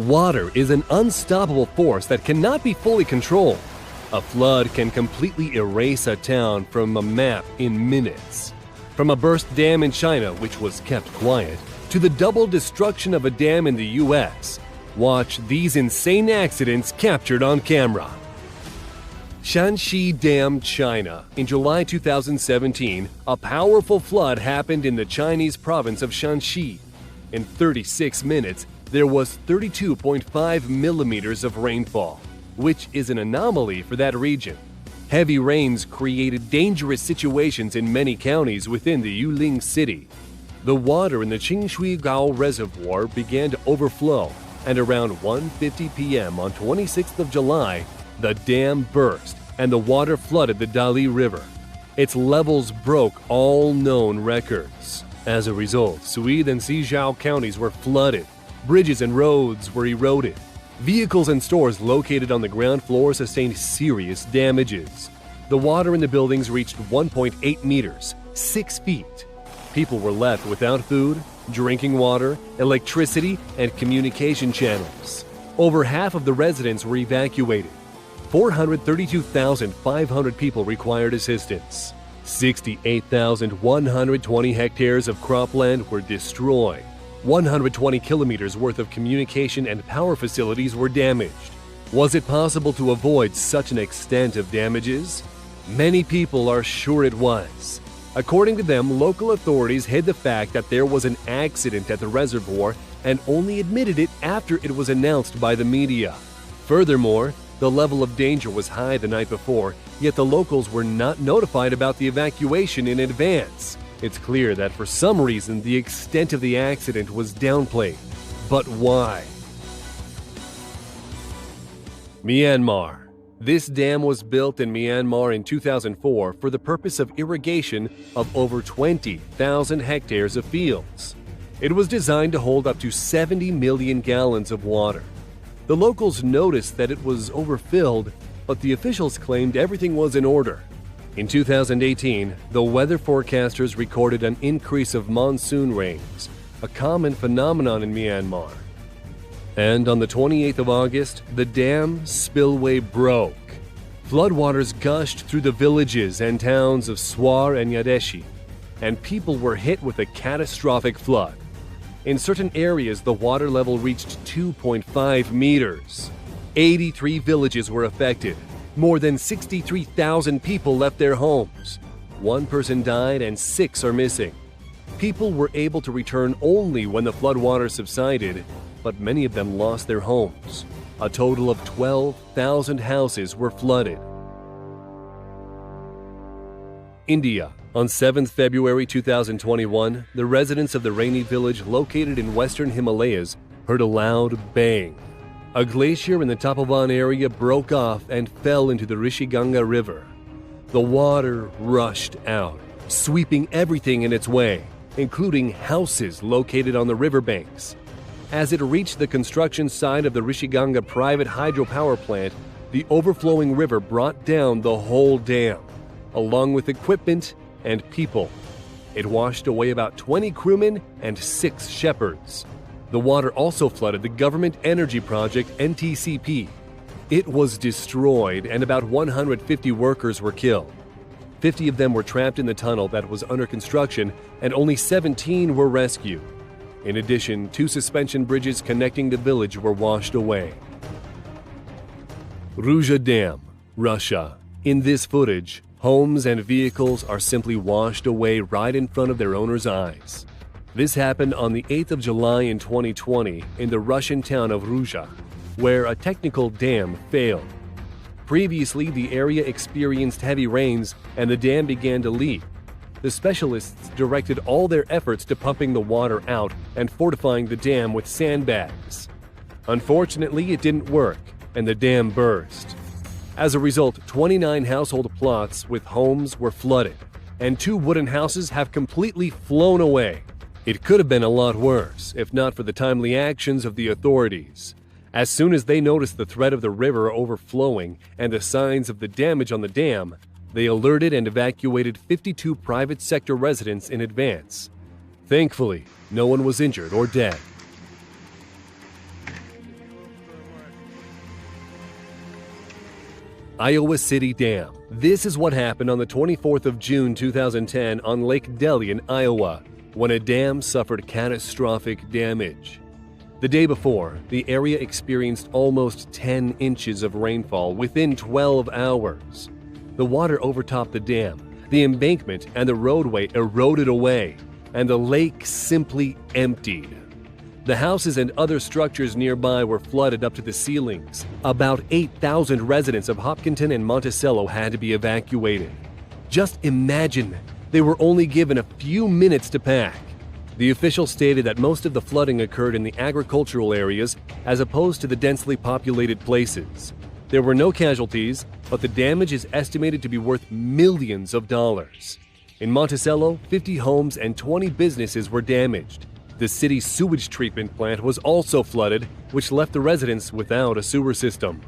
Water is an unstoppable force that cannot be fully controlled. A flood can completely erase a town from a map in minutes. From a burst dam in China, which was kept quiet, to the double destruction of a dam in the US. Watch these insane accidents captured on camera. Shanxi Dam, China. In July 2017, a powerful flood happened in the Chinese province of Shanxi. In 36 minutes, there was 32.5 millimeters of rainfall, which is an anomaly for that region. Heavy rains created dangerous situations in many counties within the Yuling city. The water in the Qingshui Reservoir began to overflow, and around 1:50 p.m. on 26th of July, the dam burst and the water flooded the Dali River. Its levels broke all known records. As a result, Sui and Xizhou counties were flooded. Bridges and roads were eroded. Vehicles and stores located on the ground floor sustained serious damages. The water in the buildings reached 1.8 meters, 6 feet. People were left without food, drinking water, electricity, and communication channels. Over half of the residents were evacuated. 432,500 people required assistance. 68,120 hectares of cropland were destroyed. 120 kilometers worth of communication and power facilities were damaged. Was it possible to avoid such an extent of damages? Many people are sure it was. According to them, local authorities hid the fact that there was an accident at the reservoir and only admitted it after it was announced by the media. Furthermore, the level of danger was high the night before, yet the locals were not notified about the evacuation in advance. It's clear that for some reason the extent of the accident was downplayed. But why? Myanmar. This dam was built in Myanmar in 2004 for the purpose of irrigation of over 20,000 hectares of fields. It was designed to hold up to 70 million gallons of water. The locals noticed that it was overfilled, but the officials claimed everything was in order. In 2018, the weather forecasters recorded an increase of monsoon rains, a common phenomenon in Myanmar. And on the 28th of August, the dam spillway broke. Floodwaters gushed through the villages and towns of Swar and Yadeshi, and people were hit with a catastrophic flood. In certain areas, the water level reached 2.5 meters. 83 villages were affected. More than 63,000 people left their homes. 1 person died and 6 are missing. People were able to return only when the floodwater subsided, but many of them lost their homes. A total of 12,000 houses were flooded. India. On 7th February 2021, the residents of the Raini village located in western Himalayas heard a loud bang. A glacier in the Tapovan area broke off and fell into the Rishiganga River. The water rushed out, sweeping everything in its way, including houses located on the riverbanks. As it reached the construction site of the Rishiganga private hydropower plant, the overflowing river brought down the whole dam, along with equipment and people. It washed away about 20 crewmen and 6 shepherds. The water also flooded the government energy project NTCP. It was destroyed and about 150 workers were killed. 50 of them were trapped in the tunnel that was under construction and only 17 were rescued. In addition, 2 suspension bridges connecting the village were washed away. Ruja Dam, Russia. In this footage, homes and vehicles are simply washed away right in front of their owners' eyes. This happened on the 8th of July in 2020 in the Russian town of Ruja, where a technical dam failed. Previously, the area experienced heavy rains and the dam began to leak. The specialists directed all their efforts to pumping the water out and fortifying the dam with sandbags. Unfortunately, it didn't work, and the dam burst. As a result, 29 household plots with homes were flooded, and 2 wooden houses have completely flown away. It could have been a lot worse, if not for the timely actions of the authorities. As soon as they noticed the threat of the river overflowing and the signs of the damage on the dam, they alerted and evacuated 52 private sector residents in advance. Thankfully, no one was injured or dead. Iowa City Dam. This is what happened on the 24th of June 2010 on Lake Delhi in Iowa, when a dam suffered catastrophic damage. The day before, the area experienced almost 10 inches of rainfall within 12 hours. The water overtopped the dam, the embankment and the roadway eroded away, and the lake simply emptied. The houses and other structures nearby were flooded up to the ceilings. About 8,000 residents of Hopkinton and Monticello had to be evacuated. Just imagine, they were only given a few minutes to pack. The officials stated that most of the flooding occurred in the agricultural areas as opposed to the densely populated places. There were no casualties, but the damage is estimated to be worth millions of dollars. In Monticello, 50 homes and 20 businesses were damaged. The city's sewage treatment plant was also flooded, which left the residents without a sewer system.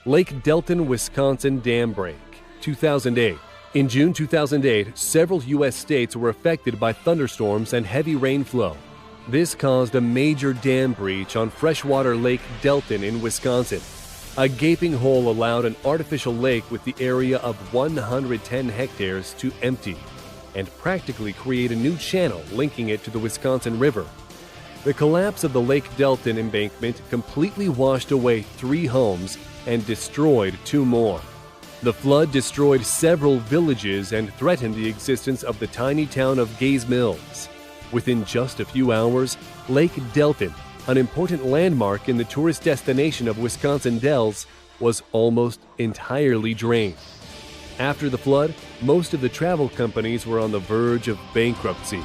Lake Delton, Wisconsin dam break, 2008. In June 2008, several U.S. states were affected by thunderstorms and heavy rainflow. This caused a major dam breach on freshwater Lake Delton in Wisconsin. A gaping hole allowed an artificial lake with the area of 110 hectares to empty and practically create a new channel linking it to the Wisconsin River. The collapse of the Lake Delton embankment completely washed away 3 homes and destroyed 2 more. The flood destroyed several villages and threatened the existence of the tiny town of Gaze Mills. Within just a few hours, Lake Delton, an important landmark in the tourist destination of Wisconsin Dells, was almost entirely drained. After the flood, most of the travel companies were on the verge of bankruptcy.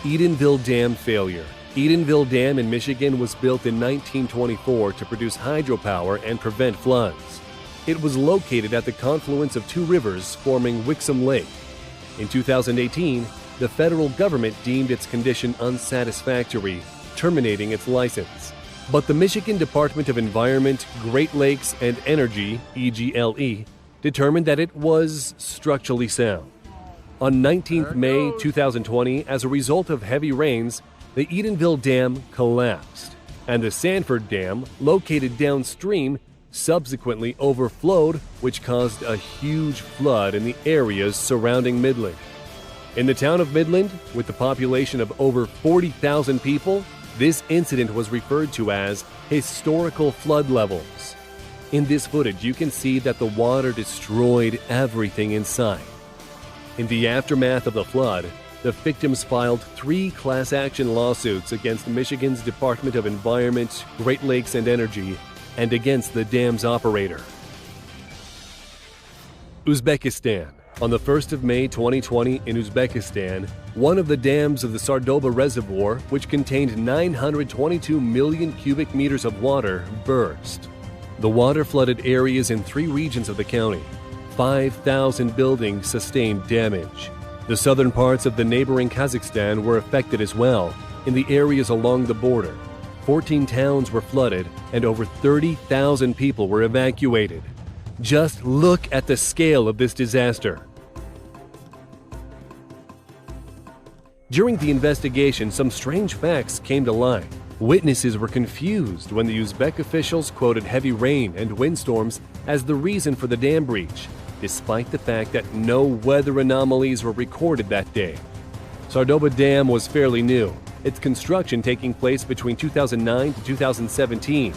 Edenville Dam failure. Edenville Dam in Michigan was built in 1924 to produce hydropower and prevent floods. It was located at the confluence of 2 rivers forming Wixom Lake. In 2018, the federal government deemed its condition unsatisfactory, terminating its license. But the Michigan Department of Environment, Great Lakes and Energy, EGLE, determined that it was structurally sound. On 19th May 2020, as a result of heavy rains, the Edenville Dam collapsed, and the Sanford Dam, located downstream, subsequently overflowed, which caused a huge flood in the areas surrounding Midland. In the town of Midland, with a population of over 40,000 people, this incident was referred to as historical flood levels. In this footage, you can see that the water destroyed everything in sight. In the aftermath of the flood, the victims filed 3 class action lawsuits against Michigan's Department of Environment, Great Lakes and Energy, and against the dam's operator. Uzbekistan. On the 1st of May 2020 in Uzbekistan, one of the dams of the Sardoba Reservoir, which contained 922 million cubic meters of water, burst. The water flooded areas in 3 regions of the county. 5,000 buildings sustained damage. The southern parts of the neighboring Kazakhstan were affected as well, in the areas along the border. 14 towns were flooded and over 30,000 people were evacuated. Just look at the scale of this disaster. During the investigation, some strange facts came to light. Witnesses were confused when the Uzbek officials quoted heavy rain and windstorms as the reason for the dam breach, despite the fact that no weather anomalies were recorded that day. Sardoba Dam was fairly new, its construction taking place between 2009 to 2017,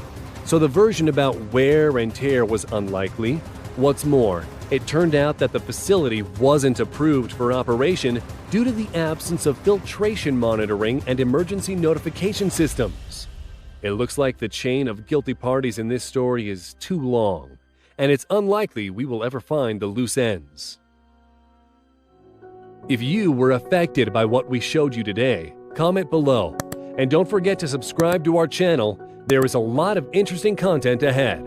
so the version about wear and tear was unlikely. What's more, it turned out that the facility wasn't approved for operation due to the absence of filtration monitoring and emergency notification systems. It looks like the chain of guilty parties in this story is too long, and it's unlikely we will ever find the loose ends. If you were affected by what we showed you today, comment below, and don't forget to subscribe to our channel. There is a lot of interesting content ahead.